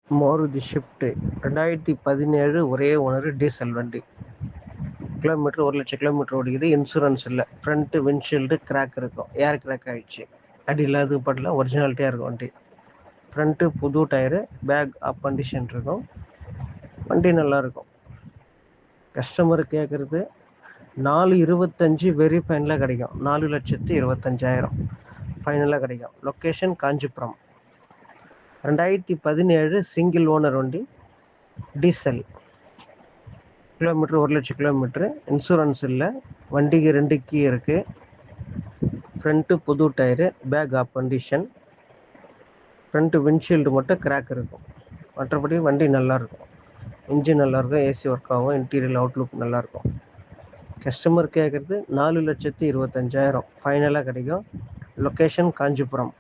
Maruti Swift 2017 ஒரே owner diesel வண்டி. Kilometre 1,00,000 kilometre ஓடிக்குது. இன்சூரன்ஸ் இல்லை. ஃப்ரண்ட் விண்ட்ஷீல்டு கிராக் இருக்கும். ஏர் கிராக் ஆகிடுச்சு. அடியில் அது படல, ஒரிஜினாலிட்டியாக இருக்கும் வண்டி. ஃப்ரண்ட்டு புது டயரு, பேக் ஆஃப் கண்டிஷன் இருக்கும். வண்டி நல்லாயிருக்கும். கஸ்டமர் கேட்குறது 4,25 வெரி ஃபைனலாக கிடைக்கும். 4,25,000 ஃபைனலாக கிடைக்கும். லொக்கேஷன் காஞ்சிபுரம். 2017 சிங்கிள் ஓனர் வண்டி, டீசல். Kilometre 1,00,000 kilometre. இன்சூரன்ஸ் இல்லை. வண்டிக்கு 2 கீ இருக்குது. ஃப்ரண்ட்டு புது tyre, back half condition. Front windshield மட்டும் கிராக் இருக்கும். மற்றபடி வண்டி நல்லாயிருக்கும். இன்ஜின் நல்லாயிருக்கும். ஏசி ஒர்க் ஆகும். இன்டீரியல் அவுட்லுக் நல்லாயிருக்கும். கஸ்டமர் கேட்குறது 4,25,000 ஃபைனலாக கிடைக்கும். லொக்கேஷன் காஞ்சிபுரம்.